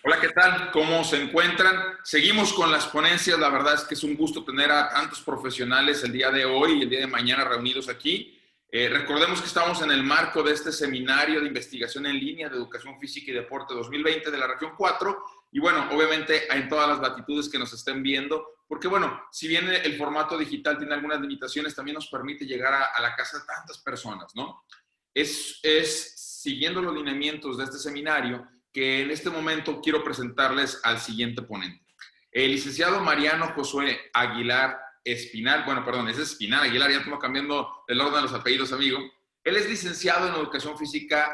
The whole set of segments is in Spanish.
Hola, ¿qué tal? ¿Cómo se encuentran? Seguimos con las ponencias. La verdad es que es un gusto tener a tantos profesionales el día de hoy y el día de mañana reunidos aquí. Recordemos que estamos en el marco de este seminario de investigación en línea de Educación Física y Deporte 2020 de la región 4. Y bueno, obviamente en todas las latitudes que nos estén viendo, porque bueno, si bien el formato digital tiene algunas limitaciones, también nos permite llegar a la casa de tantas personas, ¿no? Es siguiendo los lineamientos de este seminario que en este momento quiero presentarles al siguiente ponente. El licenciado Mariano Josué Aguilar Espinal, bueno, perdón, es Espinal Aguilar, ya estamos cambiando el orden de los apellidos, amigo. Él es licenciado en Educación Física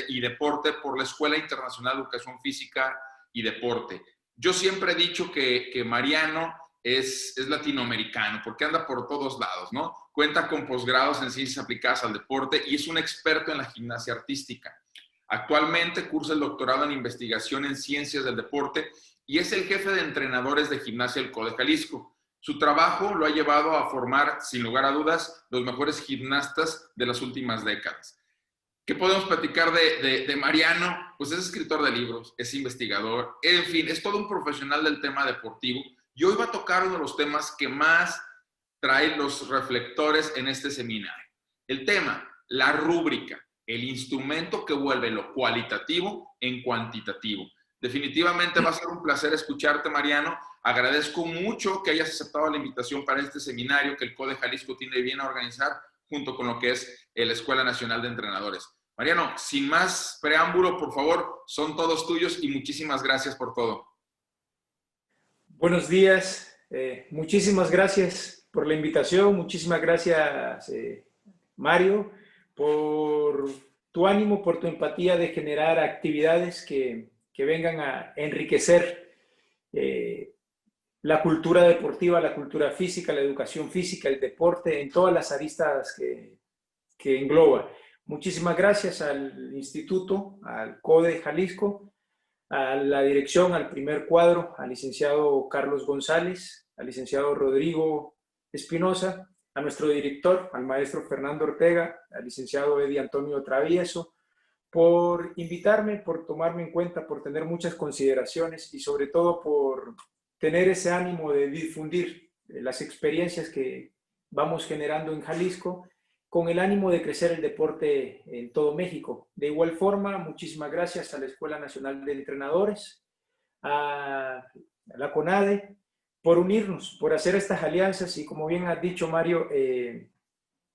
y Deporte por la Escuela Internacional de Educación Física y Deporte. Yo siempre he dicho que Mariano es latinoamericano, porque anda por todos lados, ¿no? Cuenta con posgrados en ciencias aplicadas al deporte y es un experto en la gimnasia artística. Actualmente cursa el doctorado en investigación en ciencias del deporte y es el jefe de entrenadores de gimnasia del CODE Jalisco. Su trabajo lo ha llevado a formar, sin lugar a dudas, los mejores gimnastas de las últimas décadas. ¿Qué podemos platicar de Mariano? Pues es escritor de libros, es investigador, en fin, es todo un profesional del tema deportivo. Y hoy va a tocar uno de los temas que más trae los reflectores en este seminario. El tema, la rúbrica, el instrumento que vuelve lo cualitativo en cuantitativo. Definitivamente va a ser un placer escucharte, Mariano. Agradezco mucho que hayas aceptado la invitación para este seminario que el CODE Jalisco tiene bien a organizar junto con lo que es la Escuela Nacional de Entrenadores. Mariano, sin más preámbulo, por favor, son todos tuyos y muchísimas gracias por todo. Buenos días, muchísimas gracias por la invitación, muchísimas gracias Mario por tu ánimo, por tu empatía de generar actividades que vengan a enriquecer la cultura deportiva, la cultura física, la educación física, el deporte, en todas las aristas que engloba. Muchísimas gracias al Instituto, al CODE Jalisco, a la dirección, al primer cuadro, al licenciado Carlos González, al licenciado Rodrigo Espinosa, a nuestro director, al maestro Fernando Ortega, al licenciado Eddie Antonio Travieso, por invitarme, por tomarme en cuenta, por tener muchas consideraciones y sobre todo por tener ese ánimo de difundir las experiencias que vamos generando en Jalisco con el ánimo de crecer el deporte en todo México. De igual forma, muchísimas gracias a la Escuela Nacional de Entrenadores, a la CONADE, por unirnos, por hacer estas alianzas y como bien has dicho, Mario,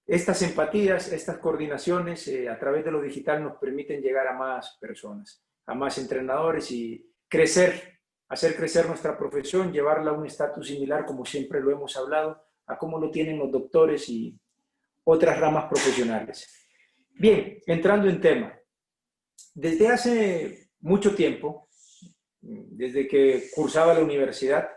estas empatías, estas coordinaciones a través de lo digital nos permiten llegar a más personas, a más entrenadores y crecer, hacer crecer nuestra profesión, llevarla a un estatus similar, como siempre lo hemos hablado, a cómo lo tienen los doctores y otras ramas profesionales. Bien, entrando en tema. Desde hace mucho tiempo, desde que cursaba la universidad,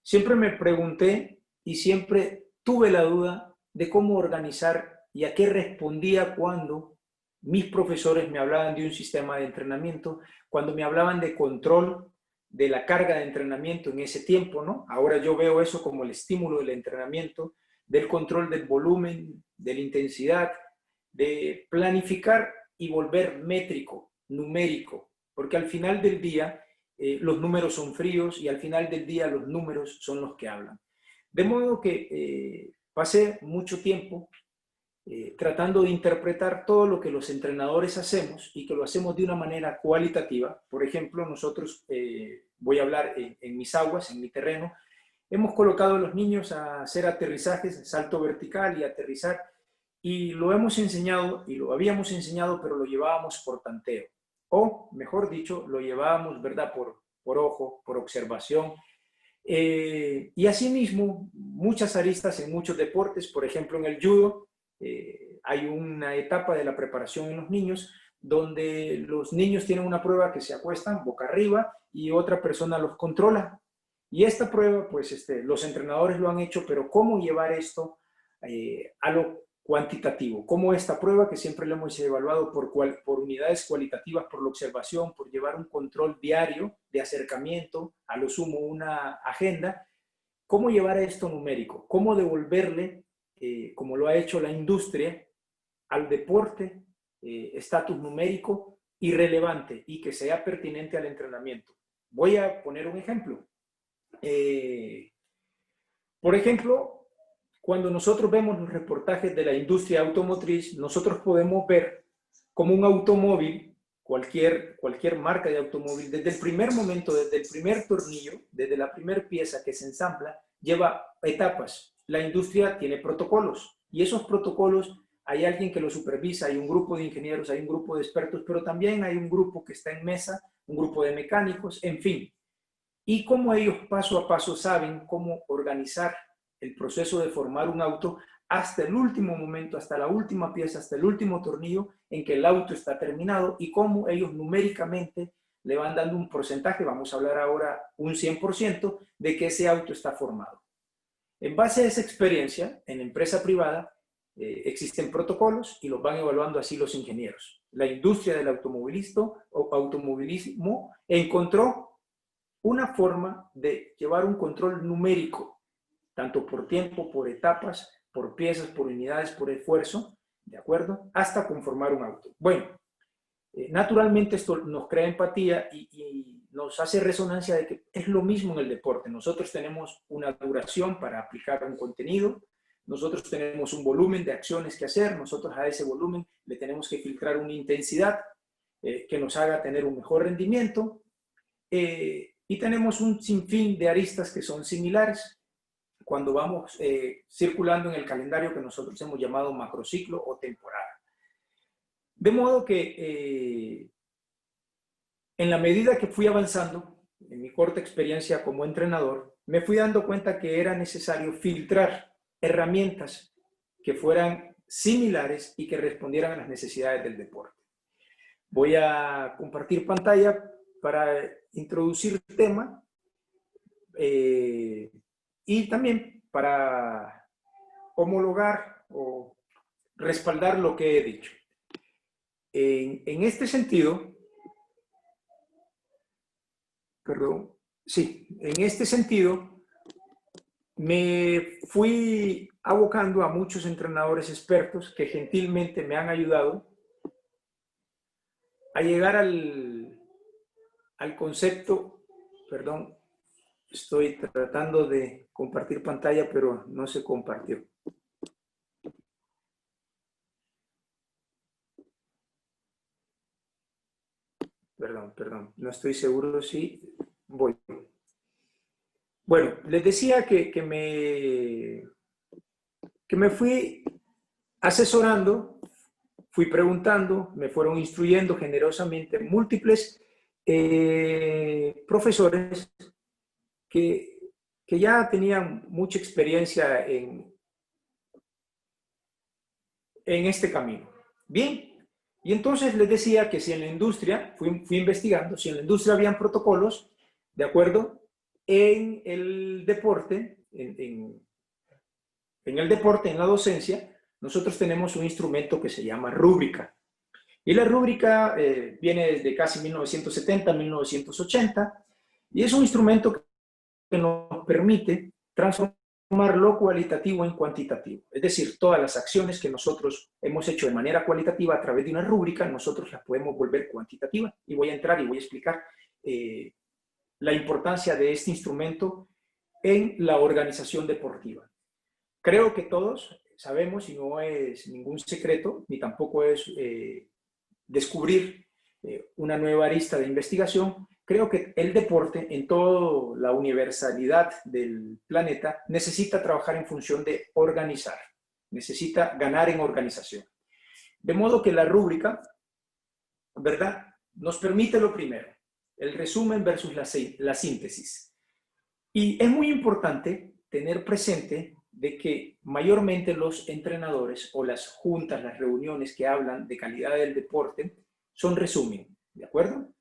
siempre me pregunté y siempre tuve la duda de cómo organizar y a qué respondía cuando mis profesores me hablaban de un sistema de entrenamiento, cuando me hablaban de control de la carga de entrenamiento en ese tiempo, ¿no? Ahora yo veo eso como el estímulo del entrenamiento, del control del volumen, de la intensidad, de planificar y volver métrico, numérico, porque al final del día los números son fríos y al final del día los números son los que hablan. De modo que pasé mucho tiempo tratando de interpretar todo lo que los entrenadores hacemos y que lo hacemos de una manera cualitativa. Por ejemplo, nosotros, voy a hablar en mis aguas, en mi terreno, hemos colocado a los niños a hacer aterrizajes, salto vertical y aterrizar, y lo hemos enseñado, y lo habíamos enseñado, pero lo llevábamos por tanteo. O, mejor dicho, lo llevábamos, ¿verdad?, por ojo, por observación. Y asimismo, muchas aristas en muchos deportes, por ejemplo, en el judo, hay una etapa de la preparación en los niños donde los niños tienen una prueba que se acuestan boca arriba y otra persona los controla. Y esta prueba, pues los entrenadores lo han hecho, pero ¿cómo llevar esto a lo cuantitativo? ¿Cómo esta prueba, que siempre lo hemos evaluado por unidades cualitativas, por la observación, por llevar un control diario de acercamiento, a lo sumo una agenda, cómo llevar a esto numérico? ¿Cómo devolverle, como lo ha hecho la industria, al deporte estatus numérico irrelevante y que sea pertinente al entrenamiento. Voy a poner un ejemplo. Por ejemplo, cuando nosotros vemos los reportajes de la industria automotriz, nosotros podemos ver cómo un automóvil, cualquier marca de automóvil, desde el primer momento, desde el primer tornillo, desde la primera pieza que se ensambla, lleva etapas. La industria tiene protocolos y esos protocolos hay alguien que los supervisa, hay un grupo de ingenieros, hay un grupo de expertos, pero también hay un grupo que está en mesa, un grupo de mecánicos, en fin. Y cómo ellos paso a paso saben cómo organizar el proceso de formar un auto hasta el último momento, hasta la última pieza, hasta el último tornillo en que el auto está terminado y cómo ellos numéricamente le van dando un porcentaje, vamos a hablar ahora un 100%, de que ese auto está formado. En base a esa experiencia, en empresa privada, existen protocolos y los van evaluando así los ingenieros. La industria del automovilismo encontró una forma de llevar un control numérico, tanto por tiempo, por etapas, por piezas, por unidades, por esfuerzo, ¿de acuerdo? Hasta conformar un auto. Bueno, naturalmente esto nos crea empatía y nos hace resonancia de que es lo mismo en el deporte. Nosotros tenemos una duración para aplicar un contenido, nosotros tenemos un volumen de acciones que hacer, nosotros a ese volumen le tenemos que filtrar una intensidad que nos haga tener un mejor rendimiento y tenemos un sinfín de aristas que son similares cuando vamos circulando en el calendario que nosotros hemos llamado macrociclo o temporada. De modo que en la medida que fui avanzando en mi corta experiencia como entrenador, me fui dando cuenta que era necesario filtrar herramientas que fueran similares y que respondieran a las necesidades del deporte. Voy a compartir pantalla para introducir el tema y también para homologar o respaldar lo que he dicho. En este sentido, en este sentido, me fui abocando a muchos entrenadores expertos que gentilmente me han ayudado a llegar al concepto, perdón, estoy tratando de compartir pantalla, pero no se compartió. Perdón, no estoy seguro si voy. Bueno, les decía que me fui asesorando, fui preguntando, me fueron instruyendo generosamente múltiples profesores que ya tenían mucha experiencia en este camino. Bien. Y entonces les decía que si en la industria, fui investigando, si en la industria habían protocolos, ¿de acuerdo? En el deporte, en el deporte, en la docencia, nosotros tenemos un instrumento que se llama rúbrica. Y la rúbrica viene desde casi 1970, 1980, y es un instrumento que nos permite transformar lo cualitativo en cuantitativo. Es decir, todas las acciones que nosotros hemos hecho de manera cualitativa a través de una rúbrica, nosotros las podemos volver cuantitativa. Y voy a entrar y voy a explicar la importancia de este instrumento en la organización deportiva. Creo que todos sabemos, y no es ningún secreto, ni tampoco es descubrir una nueva arista de investigación. Creo que el deporte, en toda la universalidad del planeta, necesita trabajar en función de organizar, necesita ganar en organización. De modo que la rúbrica, ¿verdad?, nos permite lo primero, el resumen versus la síntesis. Y es muy importante tener presente de que mayormente los entrenadores o las juntas, las reuniones que hablan de calidad del deporte, son resumen, ¿de acuerdo?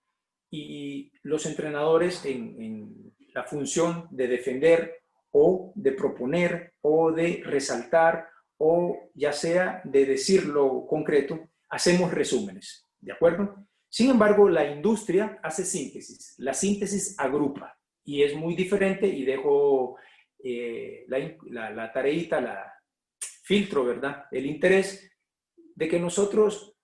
Y los entrenadores en la función de defender o de proponer o de resaltar o ya sea de decir lo concreto, hacemos resúmenes, ¿de acuerdo? Sin embargo, la industria hace síntesis. La síntesis agrupa y es muy diferente y dejo la tareita, la filtro, ¿verdad? El interés de que nosotros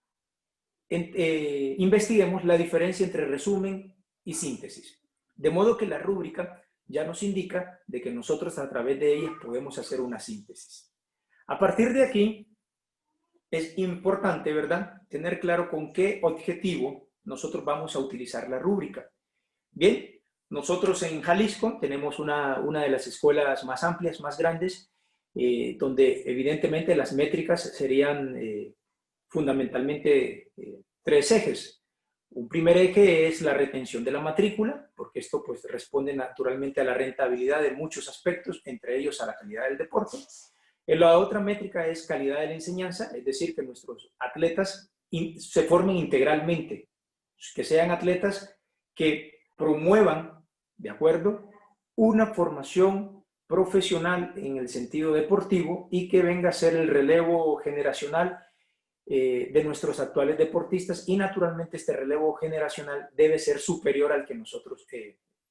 investiguemos la diferencia entre resumen y síntesis. De modo que la rúbrica ya nos indica de que nosotros a través de ellas podemos hacer una síntesis. A partir de aquí, es importante, ¿verdad?, tener claro con qué objetivo nosotros vamos a utilizar la rúbrica. Bien, nosotros en Jalisco tenemos una de las escuelas más amplias, más grandes, donde evidentemente las métricas serían fundamentalmente tres ejes. Un primer eje es la retención de la matrícula, porque esto pues responde naturalmente a la rentabilidad de muchos aspectos, entre ellos a la calidad del deporte. La otra métrica es calidad de la enseñanza, es decir, que nuestros atletas se formen integralmente, que sean atletas que promuevan, ¿de acuerdo?, una formación profesional en el sentido deportivo y que venga a ser el relevo generacional de nuestros actuales deportistas, y naturalmente este relevo generacional debe ser superior al que nosotros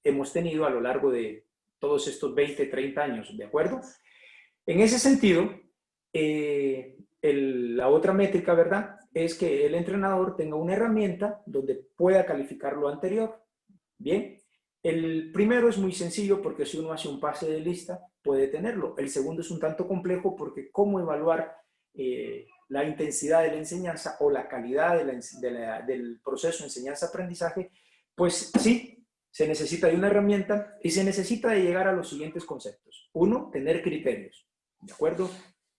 hemos tenido a lo largo de todos estos 20, 30 años, ¿de acuerdo? En ese sentido, la otra métrica, ¿verdad?, es que el entrenador tenga una herramienta donde pueda calificar lo anterior. Bien, el primero es muy sencillo porque si uno hace un pase de lista puede tenerlo. El segundo es un tanto complejo porque cómo evaluar la intensidad de la enseñanza o la calidad del proceso de enseñanza-aprendizaje, pues sí, se necesita de una herramienta y se necesita de llegar a los siguientes conceptos. Uno, tener criterios, ¿de acuerdo?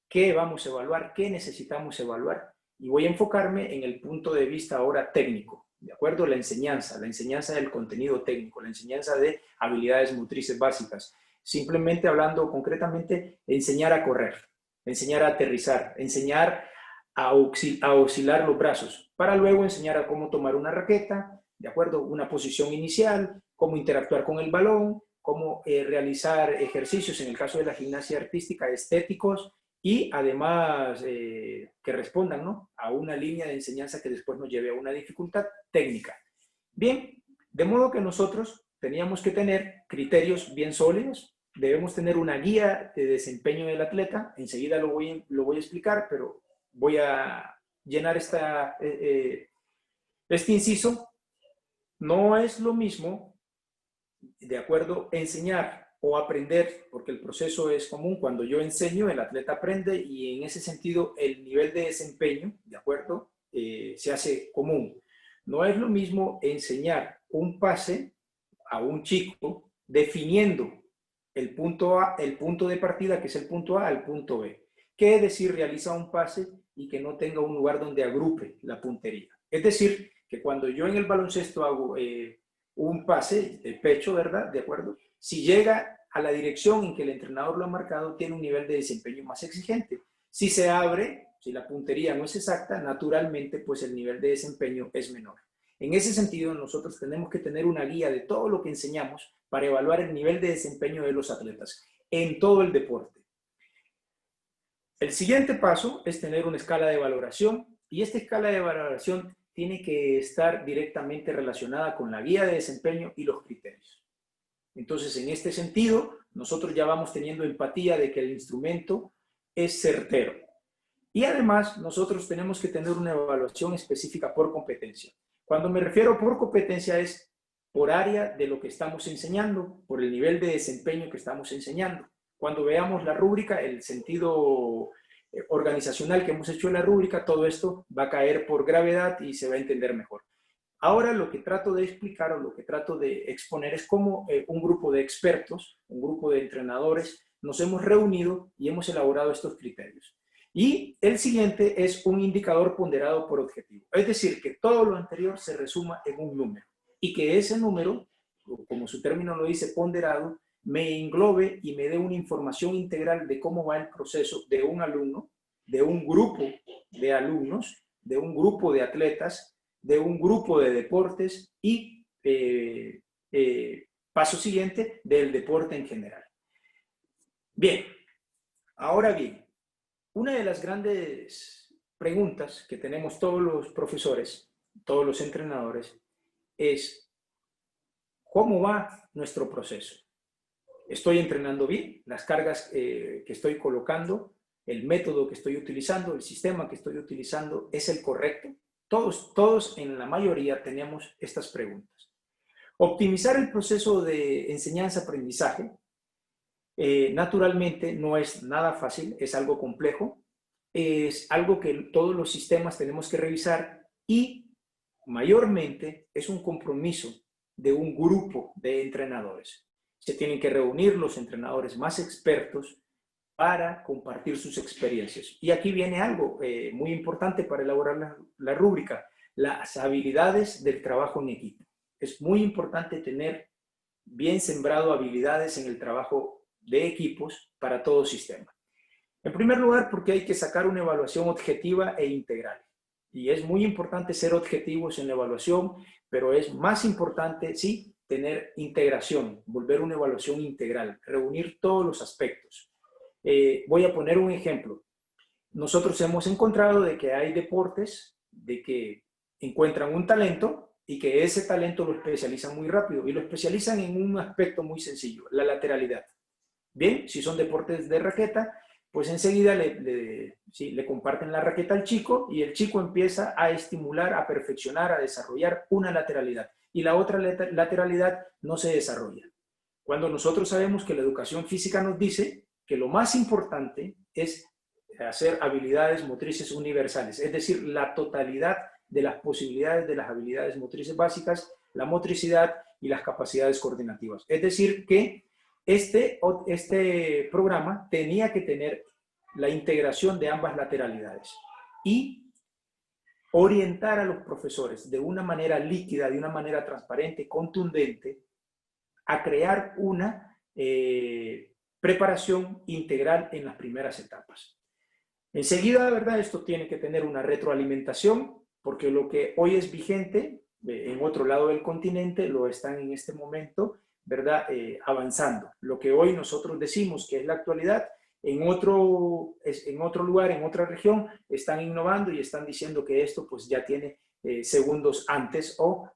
¿Qué vamos a evaluar? ¿Qué necesitamos evaluar? Y voy a enfocarme en el punto de vista ahora técnico, ¿de acuerdo? La enseñanza del contenido técnico, la enseñanza de habilidades motrices básicas. Simplemente hablando concretamente, enseñar a correr, enseñar a aterrizar, enseñar a oscilar los brazos, para luego enseñar a cómo tomar una raqueta, ¿de acuerdo? Una posición inicial, cómo interactuar con el balón, cómo realizar ejercicios, en el caso de la gimnasia artística, estéticos, y además que respondan, ¿no?, a una línea de enseñanza que después nos lleve a una dificultad técnica. Bien, de modo que nosotros teníamos que tener criterios bien sólidos, debemos tener una guía de desempeño del atleta, enseguida lo voy a explicar, pero voy a llenar este inciso. No es lo mismo, de acuerdo, enseñar o aprender, porque el proceso es común. Cuando yo enseño, el atleta aprende y en ese sentido el nivel de desempeño, de acuerdo, se hace común. No es lo mismo enseñar un pase a un chico definiendo el punto A, el punto de partida, que es el punto A, al punto B, que es decir, realiza un pase y que no tenga un lugar donde agrupe la puntería. Es decir, que cuando yo en el baloncesto hago un pase de pecho, ¿verdad?, ¿de acuerdo?, si llega a la dirección en que el entrenador lo ha marcado, tiene un nivel de desempeño más exigente. Si se abre, si la puntería no es exacta, naturalmente pues el nivel de desempeño es menor. En ese sentido, nosotros tenemos que tener una guía de todo lo que enseñamos para evaluar el nivel de desempeño de los atletas en todo el deporte. El siguiente paso es tener una escala de valoración, y esta escala de valoración tiene que estar directamente relacionada con la guía de desempeño y los criterios. Entonces, en este sentido, nosotros ya vamos teniendo empatía de que el instrumento es certero. Y además, nosotros tenemos que tener una evaluación específica por competencia. Cuando me refiero por competencia es por área de lo que estamos enseñando, por el nivel de desempeño que estamos enseñando. Cuando veamos la rúbrica, el sentido organizacional que hemos hecho en la rúbrica, todo esto va a caer por gravedad y se va a entender mejor. Ahora lo que trato de explicar o lo que trato de exponer es cómo un grupo de expertos, un grupo de entrenadores, nos hemos reunido y hemos elaborado estos criterios. Y el siguiente es un indicador ponderado por objetivo. Es decir, que todo lo anterior se resuma en un número y que ese número, como su término lo dice, ponderado, me englobe y me dé una información integral de cómo va el proceso de un alumno, de un grupo de alumnos, de un grupo de atletas, de un grupo de deportes y, paso siguiente, del deporte en general. Bien, ahora bien, una de las grandes preguntas que tenemos todos los profesores, todos los entrenadores, es ¿cómo va nuestro proceso? ¿Estoy entrenando bien? ¿Las cargas que estoy colocando, el método que estoy utilizando, el sistema que estoy utilizando es el correcto? Todos en la mayoría tenemos estas preguntas. Optimizar el proceso de enseñanza-aprendizaje, naturalmente no es nada fácil, es algo complejo, es algo que todos los sistemas tenemos que revisar y mayormente es un compromiso de un grupo de entrenadores. Se tienen que reunir los entrenadores más expertos para compartir sus experiencias. Y aquí viene algo muy importante para elaborar la rúbrica, las habilidades del trabajo en equipo. Es muy importante tener bien sembrado habilidades en el trabajo de equipos para todo sistema. En primer lugar, porque hay que sacar una evaluación objetiva e integral. Y es muy importante ser objetivos en la evaluación, pero es más importante, sí, tener integración, volver una evaluación integral, reunir todos los aspectos. Voy a poner un ejemplo. Nosotros hemos encontrado de que hay deportes de que encuentran un talento y que ese talento lo especializan muy rápido y lo especializan en un aspecto muy sencillo, la lateralidad. Bien, si son deportes de raqueta, pues enseguida le comparten la raqueta al chico y el chico empieza a estimular, a perfeccionar, a desarrollar una lateralidad y la otra lateralidad no se desarrolla. Cuando nosotros sabemos que la educación física nos dice que lo más importante es hacer habilidades motrices universales, es decir, la totalidad de las posibilidades de las habilidades motrices básicas, la motricidad y las capacidades coordinativas. Es decir, que este programa tenía que tener la integración de ambas lateralidades y orientar a los profesores de una manera líquida, de una manera transparente, contundente, a crear una preparación integral en las primeras etapas. Enseguida, ¿verdad? Esto tiene que tener una retroalimentación, porque lo que hoy es vigente en otro lado del continente lo están en este momento, ¿verdad? Avanzando. Lo que hoy nosotros decimos que es la actualidad, en otro lugar, en otra región, están innovando y están diciendo que esto pues ya tiene segundos antes o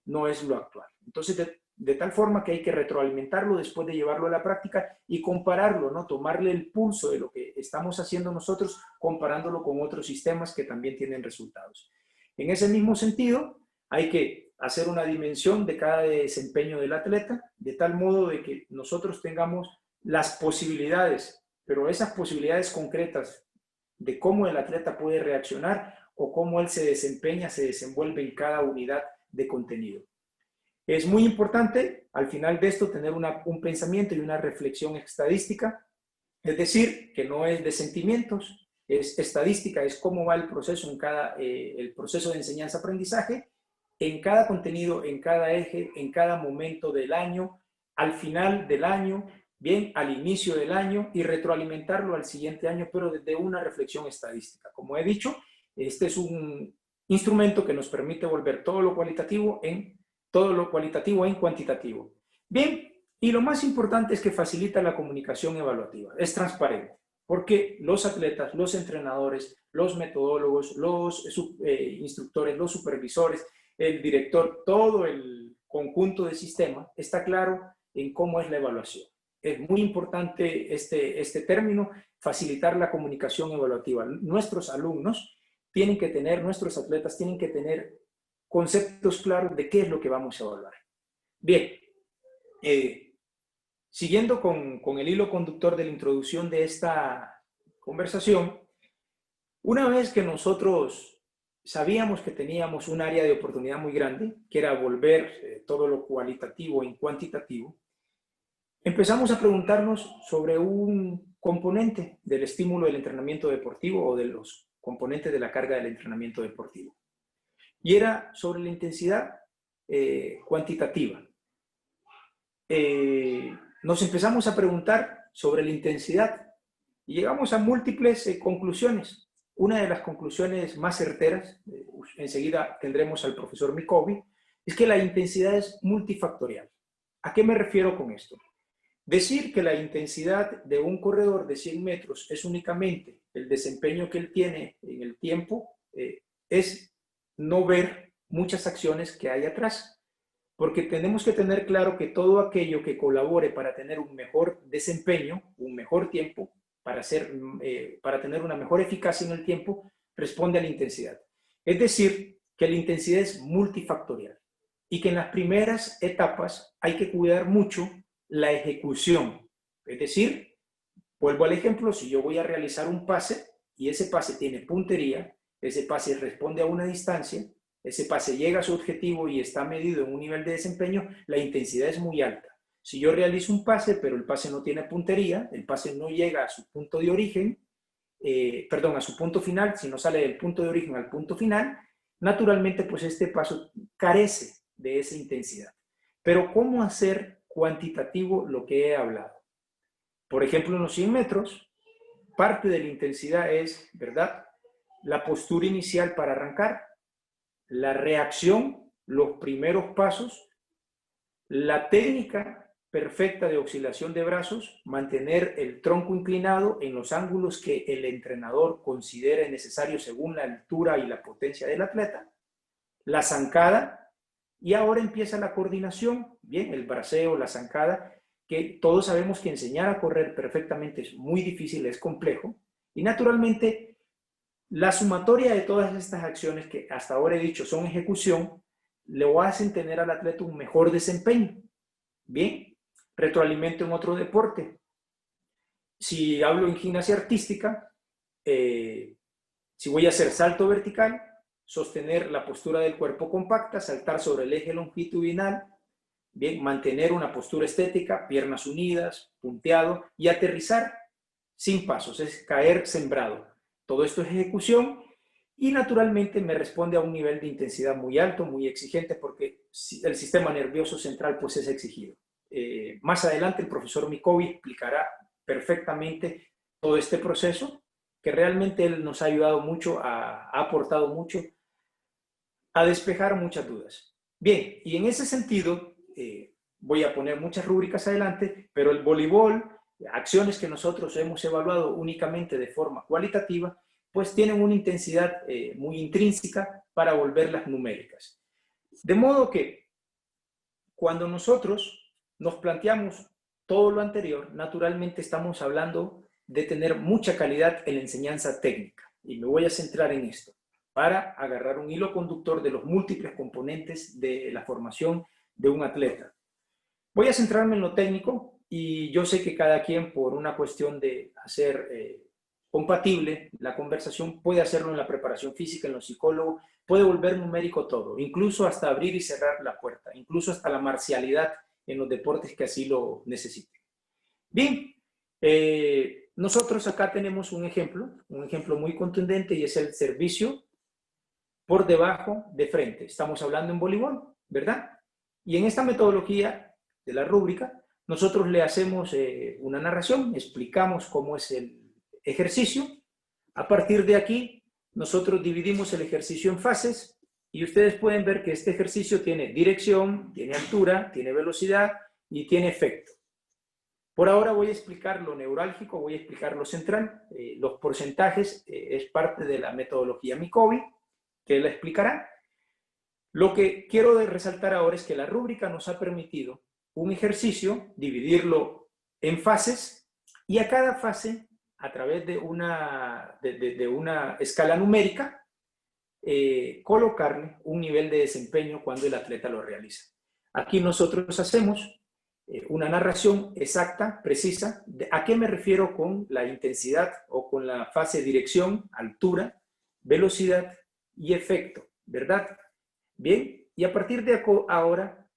no es lo actual. Entonces, de tal forma que hay que retroalimentarlo después de llevarlo a la práctica y compararlo, ¿no? Tomarle el pulso de lo que estamos haciendo nosotros, comparándolo con otros sistemas que también tienen resultados. En ese mismo sentido, hay que hacer una dimensión de cada desempeño del atleta, de tal modo de que nosotros tengamos las posibilidades, pero esas posibilidades concretas de cómo el atleta puede reaccionar o cómo él se desempeña, se desenvuelve en cada unidad de contenido. Es muy importante, al final de esto, tener un pensamiento y una reflexión estadística, es decir, que no es de sentimientos, es estadística, es cómo va el proceso el proceso de enseñanza-aprendizaje, en cada contenido, en cada eje, en cada momento del año, al final del año, bien, al inicio del año y retroalimentarlo al siguiente año, pero desde una reflexión estadística. Como he dicho, este es un instrumento que nos permite volver todo lo cualitativo en cuantitativo. Bien, y lo más importante es que facilita la comunicación evaluativa, es transparente, porque los atletas, los entrenadores, los metodólogos, los instructores, los supervisores, el director, todo el conjunto de sistema está claro en cómo es la evaluación. Es muy importante este término, facilitar la comunicación evaluativa. Nuestros alumnos tienen que tener, nuestros atletas tienen que tener conceptos claros de qué es lo que vamos a evaluar. Bien, siguiendo con el hilo conductor de la introducción de esta conversación, una vez que nosotros sabíamos que teníamos un área de oportunidad muy grande, que era volver todo lo cualitativo en cuantitativo, empezamos a preguntarnos sobre un componente del estímulo del entrenamiento deportivo o de los componentes de la carga del entrenamiento deportivo. Y era sobre la intensidad cuantitativa. Nos empezamos a preguntar sobre la intensidad y llegamos a múltiples conclusiones. Una de las conclusiones más certeras, enseguida tendremos al profesor Mikovi, es que la intensidad es multifactorial. ¿A qué me refiero con esto? Decir que la intensidad de un corredor de 100 metros es únicamente el desempeño que él tiene en el tiempo es no ver muchas acciones que hay atrás, porque tenemos que tener claro que todo aquello que colabore para tener un mejor desempeño, un mejor tiempo, para tener una mejor eficacia en el tiempo, responde a la intensidad. Es decir, que la intensidad es multifactorial y que en las primeras etapas hay que cuidar mucho la ejecución. Es decir, vuelvo al ejemplo, si yo voy a realizar un pase y ese pase tiene puntería, ese pase responde a una distancia, ese pase llega a su objetivo y está medido en un nivel de desempeño, la intensidad es muy alta. Si yo realizo un pase, pero el pase no tiene puntería, el pase no llega a su punto de origen, a su punto final, si no sale del punto de origen al punto final, naturalmente pues este paso carece de esa intensidad. Pero ¿cómo hacer cuantitativo lo que he hablado? Por ejemplo, en los 100 metros, parte de la intensidad es, ¿verdad?, la postura inicial para arrancar, la reacción, los primeros pasos, la técnica perfecta de oscilación de brazos, mantener el tronco inclinado en los ángulos que el entrenador considere necesarios según la altura y la potencia del atleta, la zancada, y ahora empieza la coordinación, bien, el braceo, la zancada, que todos sabemos que enseñar a correr perfectamente es muy difícil, es complejo, y naturalmente la sumatoria de todas estas acciones que hasta ahora he dicho son ejecución, le hacen tener al atleta un mejor desempeño. Bien, retroalimento en otro deporte. Si hablo en gimnasia artística, si voy a hacer salto vertical, sostener la postura del cuerpo compacta, saltar sobre el eje longitudinal, bien, mantener una postura estética, piernas unidas, punteado y aterrizar sin pasos, es caer sembrado. Todo esto es ejecución y naturalmente me responde a un nivel de intensidad muy alto, muy exigente, porque el sistema nervioso central pues es exigido. Más adelante el profesor Mikovi explicará perfectamente todo este proceso, que realmente él nos ha ayudado mucho, ha aportado mucho a despejar muchas dudas. Bien, y en ese sentido, voy a poner muchas rúbricas adelante, pero el voleibol, acciones que nosotros hemos evaluado únicamente de forma cualitativa, pues tienen una intensidad muy intrínseca para volverlas numéricas. De modo que cuando nosotros nos planteamos todo lo anterior, naturalmente estamos hablando de tener mucha calidad en la enseñanza técnica. Y me voy a centrar en esto, para agarrar un hilo conductor de los múltiples componentes de la formación de un atleta. Voy a centrarme en lo técnico y yo sé que cada quien, por una cuestión de hacer compatible la conversación, puede hacerlo en la preparación física, en los psicólogos, puede volver numérico todo, incluso hasta abrir y cerrar la puerta, incluso hasta la marcialidad en los deportes que así lo necesiten. Bien, nosotros acá tenemos un ejemplo muy contundente y es el servicio por debajo de frente. Estamos hablando en voleibol, ¿verdad? Y en esta metodología de la rúbrica, nosotros le hacemos una narración, explicamos cómo es el ejercicio. A partir de aquí, nosotros dividimos el ejercicio en fases y ustedes pueden ver que este ejercicio tiene dirección, tiene altura, tiene velocidad y tiene efecto. Por ahora voy a explicar lo neurálgico, voy a explicar lo central. Los porcentajes es parte de la metodología Mikovi, que él la explicará. Lo que quiero resaltar ahora es que la rúbrica nos ha permitido un ejercicio, dividirlo en fases y a cada fase, a través de una escala numérica, colocarle un nivel de desempeño cuando el atleta lo realiza. Aquí nosotros hacemos una narración exacta, precisa, de a qué me refiero con la intensidad o con la fase dirección, altura, velocidad y efecto, ¿verdad? Bien, y a partir de ahora,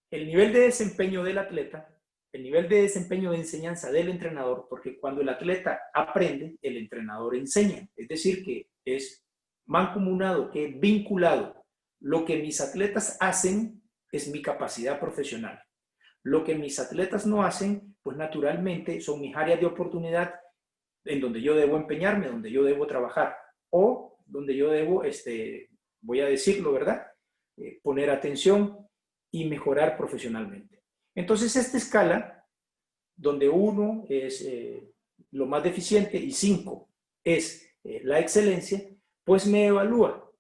el nivel de desempeño del atleta, el nivel de desempeño de enseñanza del entrenador, porque cuando el atleta aprende, el entrenador enseña, es decir, que es mancomunado, que es vinculado. Lo que mis atletas hacen es mi capacidad profesional. Lo que mis atletas no hacen, pues naturalmente son mis áreas de oportunidad en donde yo debo empeñarme, donde yo debo trabajar o donde yo debo, voy a decirlo, ¿verdad? Poner atención y mejorar profesionalmente. Entonces, esta escala, donde 1 es lo más deficiente y 5 es la excelencia, pues me evalúa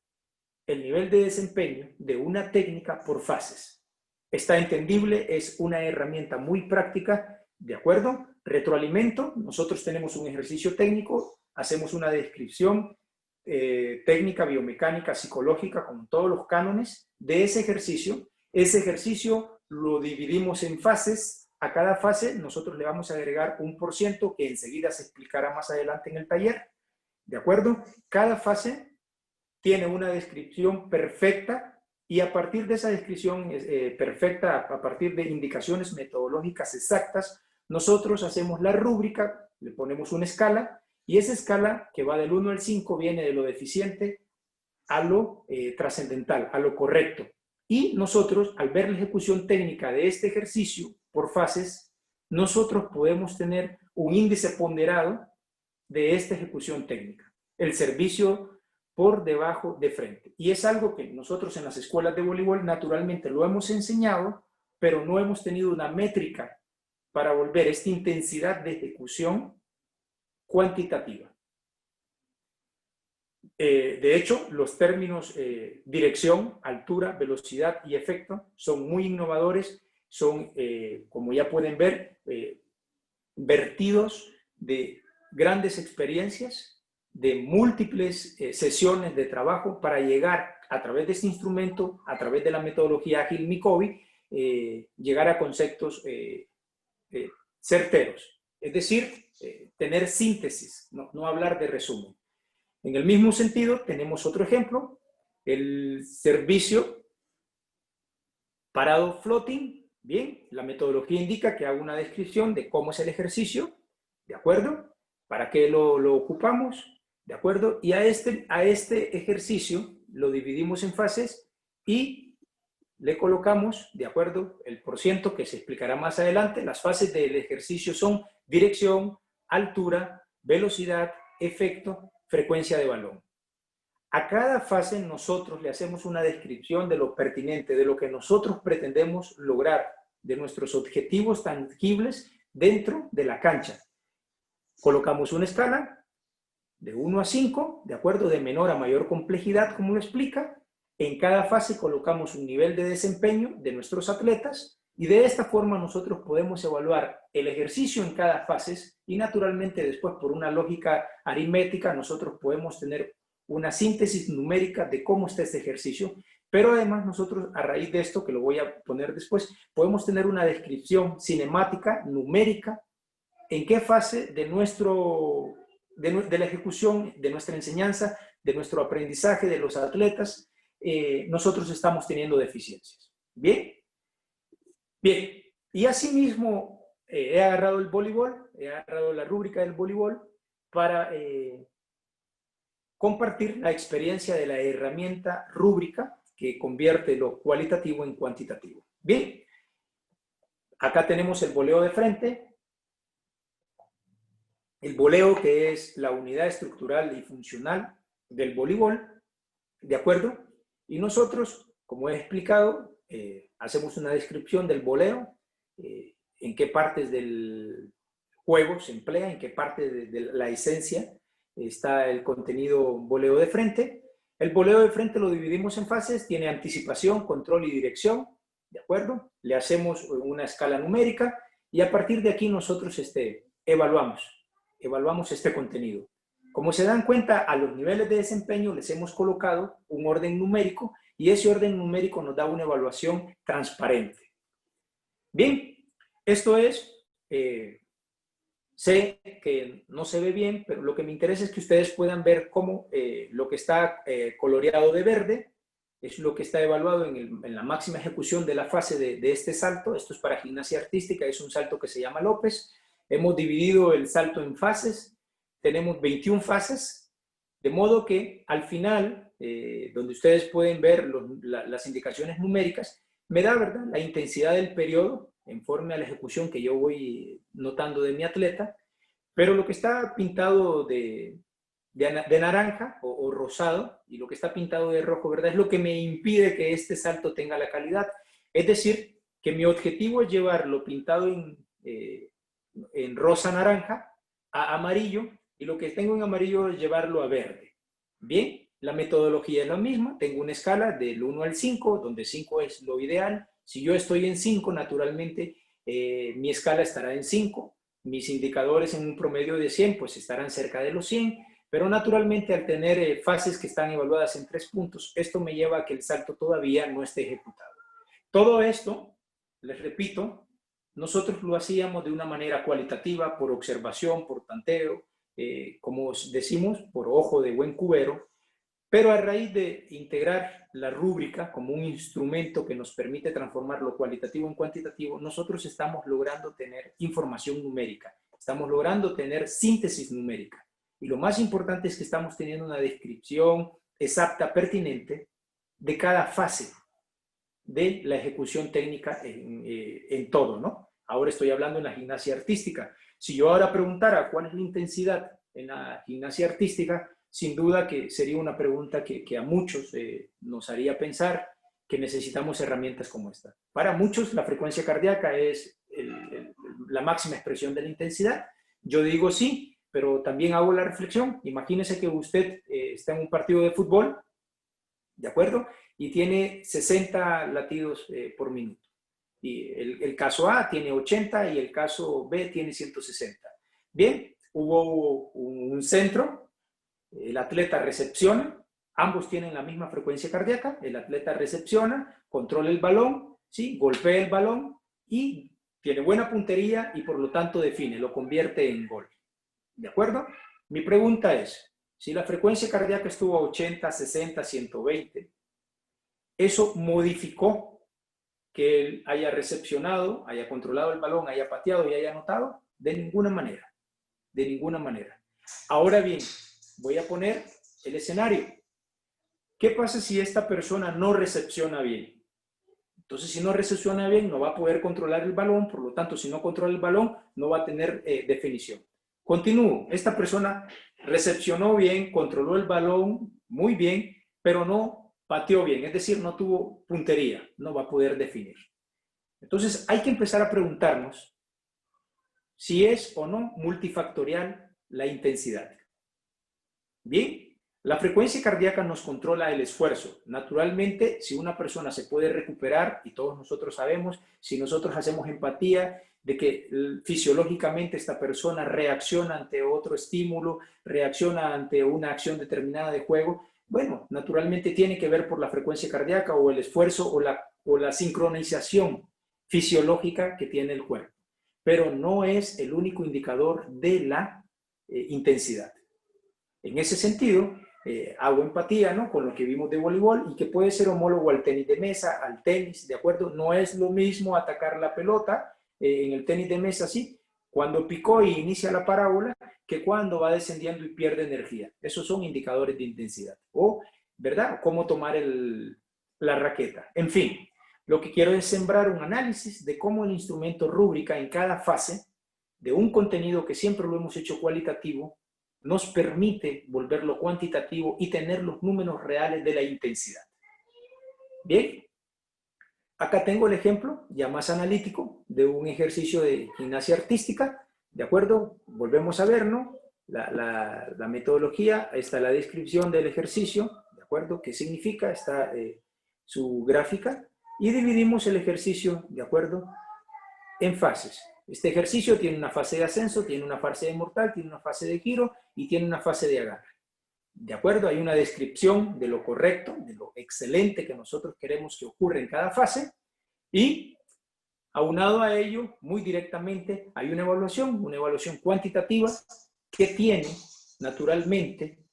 el nivel de desempeño de una técnica por fases. Está entendible, es una herramienta muy práctica, ¿de acuerdo? Retroalimento, nosotros tenemos un ejercicio técnico, hacemos una descripción, técnica, biomecánica, psicológica, con todos los cánones de ese ejercicio. Ese ejercicio lo dividimos en fases. A cada fase nosotros le vamos a agregar un % que enseguida se explicará más adelante en el taller. ¿De acuerdo? Cada fase tiene una descripción perfecta y a partir de esa descripción perfecta, a partir de indicaciones metodológicas exactas, nosotros hacemos la rúbrica, le ponemos una escala y esa escala que va del 1 al 5 viene de lo deficiente a lo trascendental, a lo correcto. Y nosotros, al ver la ejecución técnica de este ejercicio por fases, nosotros podemos tener un índice ponderado de esta ejecución técnica, el servicio por debajo de frente. Y es algo que nosotros en las escuelas de voleibol naturalmente lo hemos enseñado, pero no hemos tenido una métrica para volver esta intensidad de ejecución cuantitativa. De hecho, los términos dirección, altura, velocidad y efecto son muy innovadores, son, como ya pueden ver, vertidos de grandes experiencias, de múltiples sesiones de trabajo para llegar a través de este instrumento, a través de la metodología ágil Micobi, llegar a conceptos certeros. Es decir, tener síntesis, no hablar de resumen. En el mismo sentido, tenemos otro ejemplo, el servicio parado floating. Bien, la metodología indica que hago una descripción de cómo es el ejercicio, ¿de acuerdo? ¿Para qué lo ocupamos? ¿De acuerdo? Y a este ejercicio lo dividimos en fases y le colocamos, ¿de acuerdo?, el % que se explicará más adelante. Las fases del ejercicio son dirección, altura, velocidad, efecto, frecuencia de balón. A cada fase nosotros le hacemos una descripción de lo pertinente, de lo que nosotros pretendemos lograr, de nuestros objetivos tangibles dentro de la cancha. Colocamos una escala de 1 a 5, de acuerdo, de menor a mayor complejidad, como lo explica. En cada fase colocamos un nivel de desempeño de nuestros atletas y de esta forma nosotros podemos evaluar el ejercicio en cada fase y naturalmente después por una lógica aritmética nosotros podemos tener una síntesis numérica de cómo está este ejercicio, pero además nosotros a raíz de esto, que lo voy a poner después, podemos tener una descripción cinemática, numérica, en qué fase de la ejecución, de nuestra enseñanza, de nuestro aprendizaje de los atletas, nosotros estamos teniendo deficiencias. ¿Bien? Bien. Y asimismo, he agarrado el voleibol, he agarrado la rúbrica del voleibol para compartir la experiencia de la herramienta rúbrica que convierte lo cualitativo en cuantitativo. Bien. Acá tenemos el voleo de frente. El voleo, que es la unidad estructural y funcional del voleibol, ¿de acuerdo? Y nosotros, como he explicado, hacemos una descripción del voleo, en qué partes del juego se emplea, en qué parte de la esencia está el contenido voleo de frente. El voleo de frente lo dividimos en fases, tiene anticipación, control y dirección, ¿de acuerdo? Le hacemos una escala numérica y a partir de aquí nosotros evaluamos este contenido. Como se dan cuenta, a los niveles de desempeño les hemos colocado un orden numérico y ese orden numérico nos da una evaluación transparente. Bien, esto es, sé que no se ve bien, pero lo que me interesa es que ustedes puedan ver cómo lo que está coloreado de verde es lo que está evaluado en la máxima ejecución de la fase de este salto. Esto es para gimnasia artística, es un salto que se llama López. Hemos dividido el salto en fases. Tenemos 21 fases, de modo que al final, donde ustedes pueden ver las indicaciones numéricas, me da, ¿verdad?, la intensidad del periodo en forma a la ejecución que yo voy notando de mi atleta, pero lo que está pintado de naranja o rosado y lo que está pintado de rojo, ¿verdad?, es lo que me impide que este salto tenga la calidad. Es decir, que mi objetivo es llevarlo pintado en rosa-naranja a amarillo, y lo que tengo en amarillo es llevarlo a verde. Bien, la metodología es la misma. Tengo una escala del 1 al 5, donde 5 es lo ideal. Si yo estoy en 5, naturalmente mi escala estará en 5. Mis indicadores en un promedio de 100 pues estarán cerca de los 100. Pero naturalmente al tener fases que están evaluadas en 3 puntos, esto me lleva a que el salto todavía no esté ejecutado. Todo esto, les repito, nosotros lo hacíamos de una manera cualitativa, por observación, por tanteo, como decimos, por ojo de buen cubero, pero a raíz de integrar la rúbrica como un instrumento que nos permite transformar lo cualitativo en cuantitativo, nosotros estamos logrando tener información numérica, estamos logrando tener síntesis numérica. Y lo más importante es que estamos teniendo una descripción exacta, pertinente, de cada fase de la ejecución técnica en todo, ¿no? Ahora estoy hablando en la gimnasia artística. Si yo ahora preguntara cuál es la intensidad en la gimnasia artística, sin duda que sería una pregunta que a muchos nos haría pensar que necesitamos herramientas como esta. Para muchos la frecuencia cardíaca es la máxima expresión de la intensidad. Yo digo sí, pero también hago la reflexión. Imagínese que usted está en un partido de fútbol, ¿de acuerdo? Y tiene 60 latidos por minuto. Y el caso A tiene 80 y el caso B tiene 160. Bien, hubo un centro, el atleta recepciona, ambos tienen la misma frecuencia cardíaca, el atleta recepciona, controla el balón, ¿sí? Golpea el balón y tiene buena puntería y por lo tanto define, lo convierte en gol. ¿De acuerdo? Mi pregunta es, si la frecuencia cardíaca estuvo a 80, 60, 120, ¿eso modificó que él haya recepcionado, haya controlado el balón, haya pateado y haya anotado? De ninguna manera, de ninguna manera. Ahora bien, voy a poner el escenario. ¿Qué pasa si esta persona no recepciona bien? Entonces, si no recepciona bien, no va a poder controlar el balón, por lo tanto, si no controla el balón, no va a tener definición. Continúo. Esta persona recepcionó bien, controló el balón muy bien, pero no pateó bien, es decir, no tuvo puntería, no va a poder definir. Entonces, hay que empezar a preguntarnos si es o no multifactorial la intensidad. Bien, la frecuencia cardíaca nos controla el esfuerzo. Naturalmente, si una persona se puede recuperar, y todos nosotros sabemos, si nosotros hacemos empatía de que fisiológicamente esta persona reacciona ante otro estímulo, reacciona ante una acción determinada de juego, bueno, naturalmente tiene que ver por la frecuencia cardíaca o el esfuerzo o la sincronización fisiológica que tiene el cuerpo. Pero no es el único indicador de la intensidad. En ese sentido, hago empatía, ¿no?, con lo que vimos de voleibol y que puede ser homólogo al tenis de mesa, al tenis, ¿de acuerdo? No es lo mismo atacar la pelota en el tenis de mesa, sí, cuando picó y inicia la parábola, que cuando va descendiendo y pierde energía. Esos son indicadores de intensidad. O, ¿verdad?, cómo tomar la raqueta. En fin, lo que quiero es sembrar un análisis de cómo el instrumento rúbrica en cada fase de un contenido que siempre lo hemos hecho cualitativo, nos permite volverlo cuantitativo y tener los números reales de la intensidad. Bien, acá tengo el ejemplo ya más analítico de un ejercicio de gimnasia artística, ¿de acuerdo? Volvemos a ver, ¿no?, la metodología, está la descripción del ejercicio, ¿de acuerdo? ¿Qué significa? Está su gráfica y dividimos el ejercicio, ¿de acuerdo?, en fases. Este ejercicio tiene una fase de ascenso, tiene una fase de mortal, tiene una fase de giro y tiene una fase de agarre. ¿De acuerdo? Hay una descripción de lo correcto, de lo excelente que nosotros queremos que ocurra en cada fase y aunado a ello, muy directamente, hay una evaluación cuantitativa que tiene naturalmente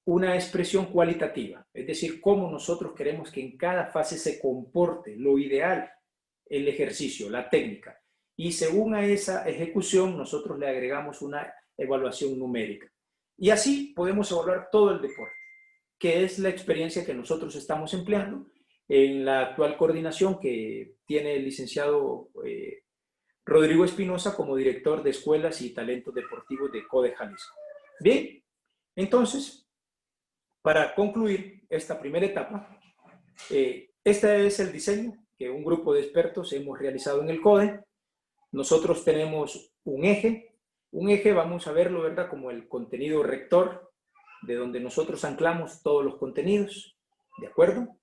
una expresión cualitativa, es decir, cómo nosotros queremos que en cada fase se comporte lo ideal, el ejercicio, la técnica. Y según a esa ejecución, nosotros le agregamos una evaluación numérica. Y así podemos evaluar todo el deporte, que es la experiencia que nosotros estamos empleando en la actual coordinación que tiene el licenciado Rodrigo Espinosa como director de Escuelas y Talentos Deportivos de CODE Jalisco. Bien, entonces, para concluir esta primera etapa, este es el diseño que un grupo de expertos hemos realizado en el CODE. Nosotros tenemos un eje vamos a verlo, ¿verdad?, como el contenido rector, de donde nosotros anclamos todos los contenidos, ¿de acuerdo?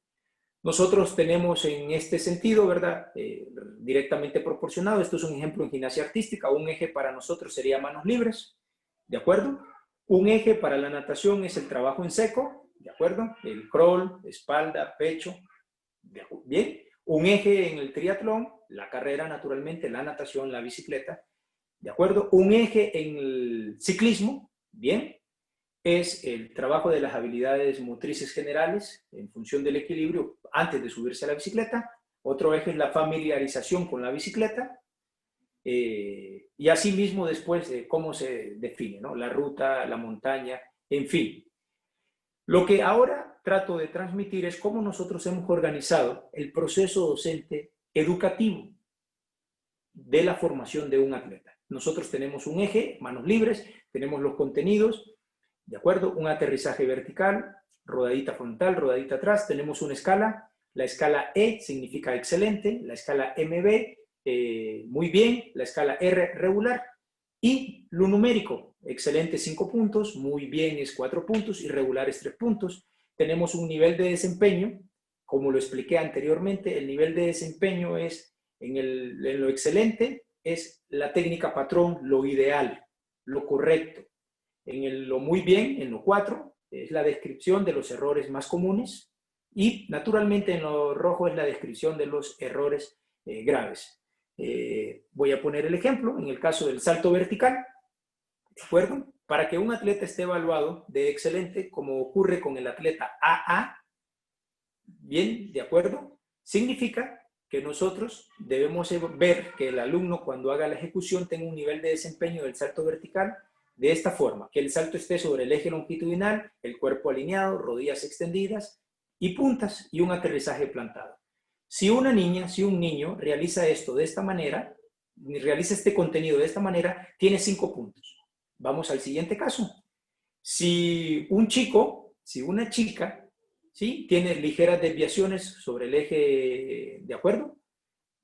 Nosotros tenemos en este sentido, ¿verdad?, directamente proporcionado, esto es un ejemplo en gimnasia artística, un eje para nosotros sería manos libres, ¿de acuerdo? Un eje para la natación es el trabajo en seco, ¿de acuerdo? El crawl, espalda, pecho, ¿bien? Un eje en el triatlón, la carrera naturalmente, la natación, la bicicleta, ¿de acuerdo? Un eje en el ciclismo, ¿bien? Es el trabajo de las habilidades motrices generales en función del equilibrio antes de subirse a la bicicleta. Otro eje es la familiarización con la bicicleta. Y asimismo después cómo se define, ¿no? La ruta, la montaña, en fin. Lo que ahora trato de transmitir es cómo nosotros hemos organizado el proceso docente educativo de la formación de un atleta. Nosotros tenemos un eje, manos libres, tenemos los contenidos, ¿de acuerdo? Un aterrizaje vertical, rodadita frontal, rodadita atrás, tenemos una escala, la escala E significa excelente, la escala MB, muy bien, la escala R regular, y lo numérico, excelente 5 puntos, muy bien es 4 puntos y regular es 3 puntos. Tenemos un nivel de desempeño, como lo expliqué anteriormente, el nivel de desempeño es en lo excelente, es la técnica patrón, lo ideal, lo correcto. Lo muy bien, en lo 4, es la descripción de los errores más comunes y naturalmente en lo rojo es la descripción de los errores graves. Voy a poner el ejemplo, en el caso del salto vertical, ¿de acuerdo? Para que un atleta esté evaluado de excelente, como ocurre con el atleta AA, bien, ¿de acuerdo? Significa que nosotros debemos ver que el alumno cuando haga la ejecución tenga un nivel de desempeño del salto vertical de esta forma, que el salto esté sobre el eje longitudinal, el cuerpo alineado, rodillas extendidas y puntas y un aterrizaje plantado. Si una niña, si un niño realiza esto de esta manera, realiza este contenido de esta manera, tiene 5 puntos. Vamos al siguiente caso. Si un chico, si una chica, ¿sí?, tiene ligeras desviaciones sobre el eje, ¿de acuerdo?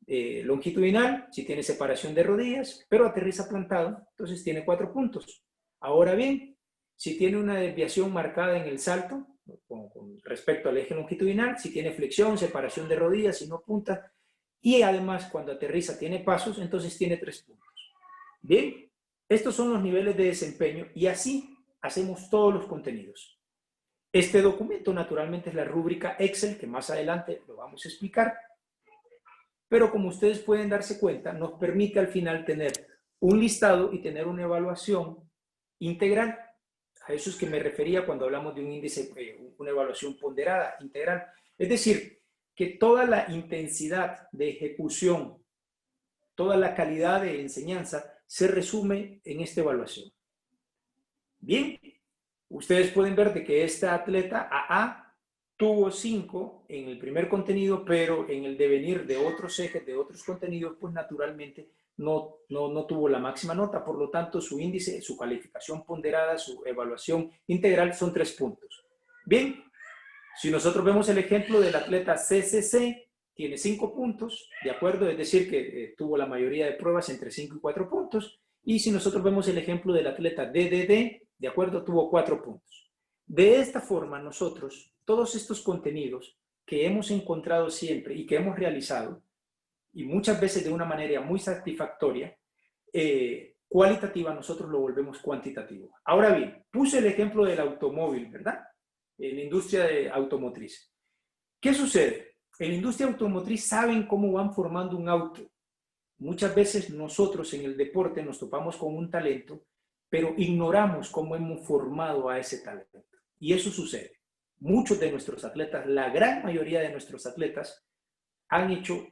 Longitudinal, si tiene separación de rodillas, pero aterriza plantado, entonces tiene 4 puntos. Ahora bien, si tiene una desviación marcada en el salto, con respecto al eje longitudinal, si tiene flexión, separación de rodillas, si no punta, y además cuando aterriza tiene pasos, entonces tiene 3 puntos. Bien, estos son los niveles de desempeño y así hacemos todos los contenidos. Este documento naturalmente es la rúbrica Excel, que más adelante lo vamos a explicar, pero como ustedes pueden darse cuenta, nos permite al final tener un listado y tener una evaluación integral. A eso es que me refería cuando hablamos de un índice, una evaluación ponderada, integral. Es decir, que toda la intensidad de ejecución, toda la calidad de enseñanza se resume en esta evaluación. Bien, ustedes pueden ver de que esta atleta AA tuvo 5 en el primer contenido, pero en el devenir de otros ejes, de otros contenidos, pues naturalmente no tuvo la máxima nota. Por lo tanto, su índice, su calificación ponderada, su evaluación integral son 3 puntos. Bien, si nosotros vemos el ejemplo del atleta CCC, tiene 5 puntos, ¿de acuerdo? Es decir, que tuvo la mayoría de pruebas entre 5 y 4 puntos. Y si nosotros vemos el ejemplo del atleta DDD, ¿de acuerdo? Tuvo 4 puntos. De esta forma, nosotros, todos estos contenidos que hemos encontrado siempre y que hemos realizado, y muchas veces de una manera muy satisfactoria, cualitativa, nosotros lo volvemos cuantitativo. Ahora bien, puse el ejemplo del automóvil, ¿verdad? En la industria automotriz. ¿Qué sucede? En la industria automotriz saben cómo van formando un auto. Muchas veces nosotros en el deporte nos topamos con un talento, pero ignoramos cómo hemos formado a ese talento. Y eso sucede. Muchos de nuestros atletas, la gran mayoría de nuestros atletas, han hecho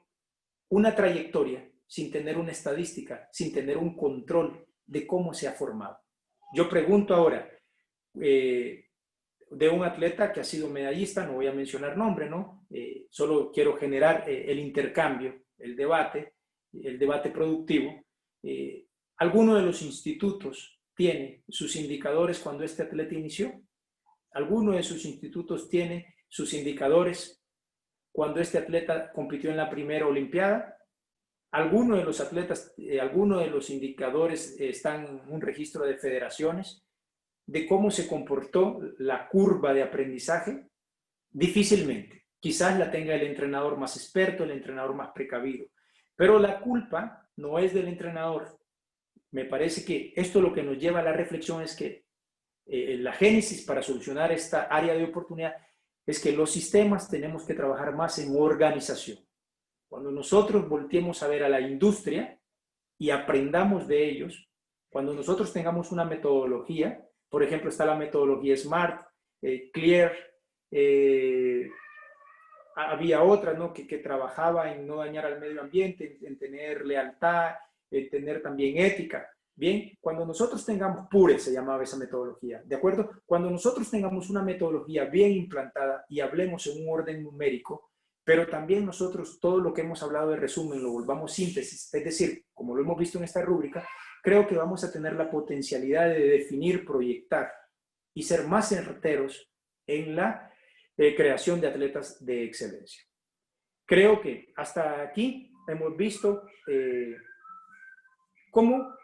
una trayectoria sin tener una estadística, sin tener un control de cómo se ha formado. Yo pregunto ahora, de un atleta que ha sido medallista, no voy a mencionar nombre, ¿no? Solo quiero generar el intercambio, el debate productivo. ¿Alguno de los institutos tiene sus indicadores cuando este atleta inició? ¿Alguno de sus institutos tiene sus indicadores cuando este atleta compitió en la primera Olimpiada? ¿Alguno de los atletas, alguno de los indicadores están en un registro de federaciones de cómo se comportó la curva de aprendizaje? Difícilmente. Quizás la tenga el entrenador más experto, el entrenador más precavido. Pero la culpa no es del entrenador. Me parece que esto lo que nos lleva a la reflexión es que la génesis para solucionar esta área de oportunidad es que los sistemas tenemos que trabajar más en organización. Cuando nosotros volteemos a ver a la industria y aprendamos de ellos, cuando nosotros tengamos una metodología, por ejemplo, está la metodología SMART, CLEAR, había otra, ¿no? que trabajaba en no dañar al medio ambiente, en tener lealtad, en tener también ética. Bien, cuando nosotros tengamos, PURE se llamaba esa metodología, ¿de acuerdo? Cuando nosotros tengamos una metodología bien implantada y hablemos en un orden numérico, pero también nosotros todo lo que hemos hablado de resumen lo volvamos síntesis, es decir, como lo hemos visto en esta rúbrica, creo que vamos a tener la potencialidad de definir, proyectar y ser más certeros en la creación de atletas de excelencia. Creo que hasta aquí hemos visto cómo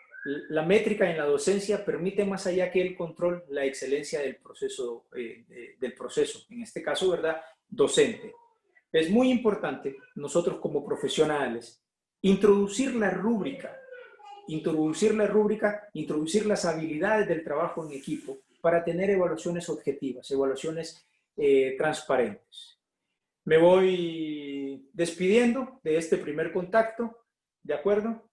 la métrica en la docencia permite más allá que el control, la excelencia del proceso, en este caso, ¿verdad?, docente. Es muy importante nosotros como profesionales introducir la rúbrica, introducir las habilidades del trabajo en equipo para tener evaluaciones objetivas, evaluaciones transparentes. Me voy despidiendo de este primer contacto, ¿de acuerdo?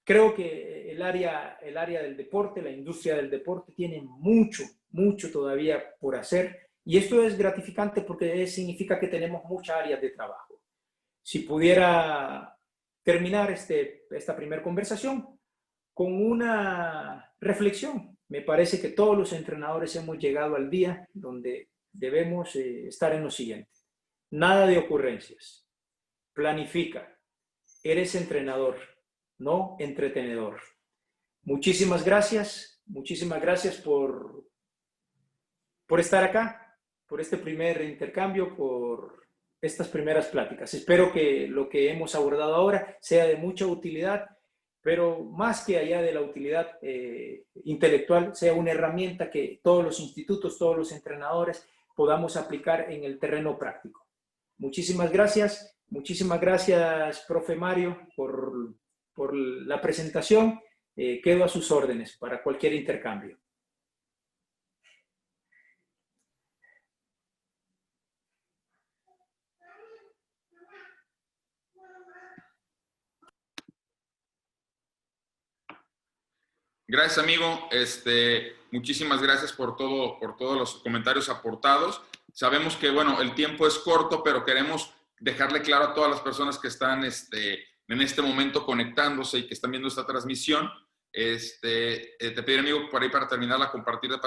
Creo que el área del deporte, la industria del deporte tiene mucho todavía por hacer y esto es gratificante porque significa que tenemos muchas áreas de trabajo. Si pudiera terminar esta primera conversación con una reflexión, me parece que todos los entrenadores hemos llegado al día donde debemos estar en lo siguiente. Nada de ocurrencias. Planifica. Eres entrenador, no entretenedor. Muchísimas gracias por estar acá, por este primer intercambio, por estas primeras pláticas. Espero que lo que hemos abordado ahora sea de mucha utilidad, pero más que allá de la utilidad intelectual, sea una herramienta que todos los institutos, todos los entrenadores podamos aplicar en el terreno práctico. Muchísimas gracias, profe Mario, por la presentación. Quedo a sus órdenes para cualquier intercambio. Gracias, amigo. Muchísimas gracias por todos los comentarios aportados. Sabemos que, bueno, el tiempo es corto, pero queremos dejarle claro a todas las personas que están en este momento conectándose y que están viendo esta transmisión. Te pido, amigo, por ahí para terminar de compartir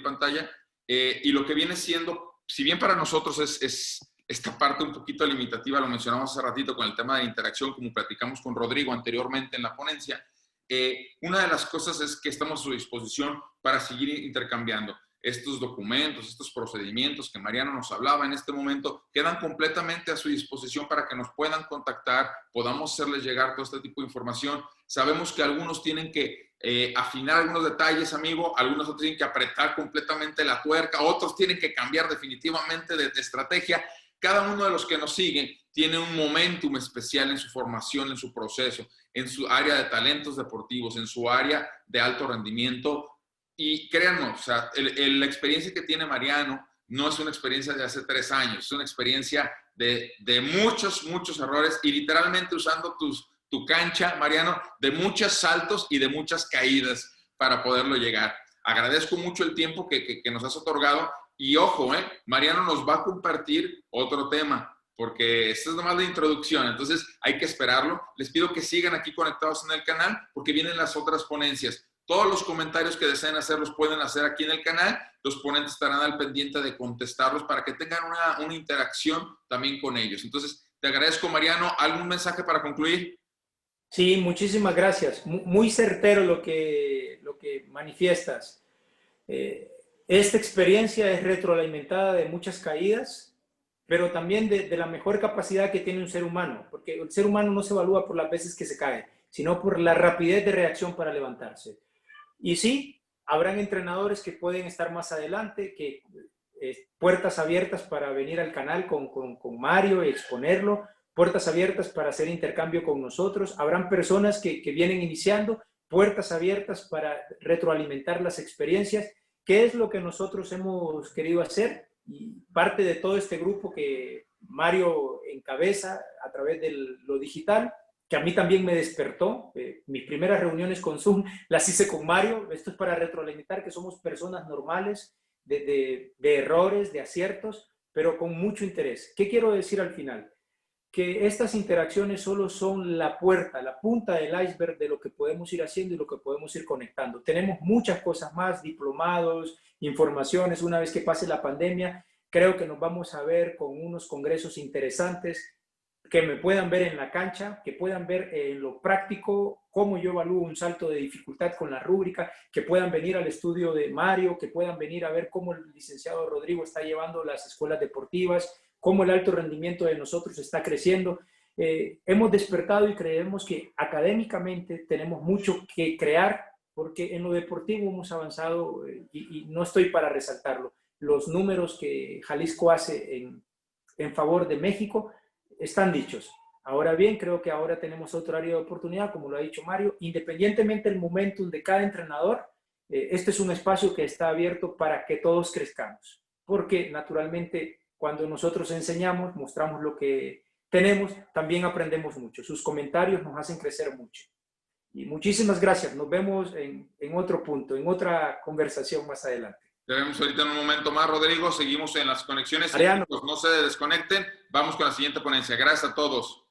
pantalla. Y lo que viene siendo, si bien para nosotros es esta parte un poquito limitativa, lo mencionamos hace ratito con el tema de interacción, como platicamos con Rodrigo anteriormente en la ponencia, una de las cosas es que estamos a su disposición para seguir intercambiando. Estos documentos, estos procedimientos que Mariano nos hablaba en este momento, quedan completamente a su disposición para que nos puedan contactar, podamos hacerles llegar todo este tipo de información. Sabemos que algunos tienen que afinar algunos detalles, amigo, algunos otros tienen que apretar completamente la tuerca, otros tienen que cambiar definitivamente de estrategia. Cada uno de los que nos siguen tiene un momentum especial en su formación, en su proceso, en su área de talentos deportivos, en su área de alto rendimiento. Y créanos, o sea, la experiencia que tiene Mariano no es una experiencia de hace 3 años, es una experiencia de muchos errores y literalmente usando tu cancha, Mariano, de muchos saltos y de muchas caídas para poderlo llegar. Agradezco mucho el tiempo que nos has otorgado. Y ojo, Mariano nos va a compartir otro tema, porque esta es nomás la introducción, entonces hay que esperarlo. Les pido que sigan aquí conectados en el canal, porque vienen las otras ponencias. Todos los comentarios que deseen hacer los pueden hacer aquí en el canal. Los ponentes estarán al pendiente de contestarlos para que tengan una interacción también con ellos. Entonces, te agradezco, Mariano. ¿Algún mensaje para concluir? Sí, muchísimas gracias. Muy certero lo que manifiestas. Esta experiencia es retroalimentada de muchas caídas, pero también de la mejor capacidad que tiene un ser humano, porque el ser humano no se evalúa por las veces que se cae, sino por la rapidez de reacción para levantarse. Y sí, habrán entrenadores que pueden estar más adelante, que puertas abiertas para venir al canal con Mario y exponerlo, puertas abiertas para hacer intercambio con nosotros. Habrán personas que vienen iniciando, puertas abiertas para retroalimentar las experiencias, que es lo que nosotros hemos querido hacer, y parte de todo este grupo que Mario encabeza a través de lo digital, que a mí también me despertó. Mis primeras reuniones con Zoom las hice con Mario. Esto es para retroalimentar que somos personas normales, de errores, de aciertos, pero con mucho interés. ¿Qué quiero decir al final? Que estas interacciones solo son la puerta, la punta del iceberg de lo que podemos ir haciendo y lo que podemos ir conectando. Tenemos muchas cosas más, diplomados, informaciones. Una vez que pase la pandemia, creo que nos vamos a ver con unos congresos interesantes, que me puedan ver en la cancha, que puedan ver en lo práctico cómo yo evalúo un salto de dificultad con la rúbrica, que puedan venir al estudio de Mario, que puedan venir a ver cómo el licenciado Rodrigo está llevando las escuelas deportivas, cómo el alto rendimiento de nosotros está creciendo. Hemos despertado y creemos que académicamente tenemos mucho que crear, porque en lo deportivo hemos avanzado, y no estoy para resaltarlo. Los números que Jalisco hace en favor de México están dichos. Ahora bien, creo que ahora tenemos otro área de oportunidad, como lo ha dicho Mario, independientemente del momentum de cada entrenador. Este es un espacio que está abierto para que todos crezcamos, porque naturalmente cuando nosotros enseñamos, mostramos lo que tenemos, también aprendemos mucho. Sus comentarios nos hacen crecer mucho. Y muchísimas gracias. Nos vemos en otro punto, en otra conversación más adelante. Te vemos ahorita en un momento más, Rodrigo. Seguimos en las conexiones. Ariano. Pues no se desconecten. Vamos con la siguiente ponencia. Gracias a todos.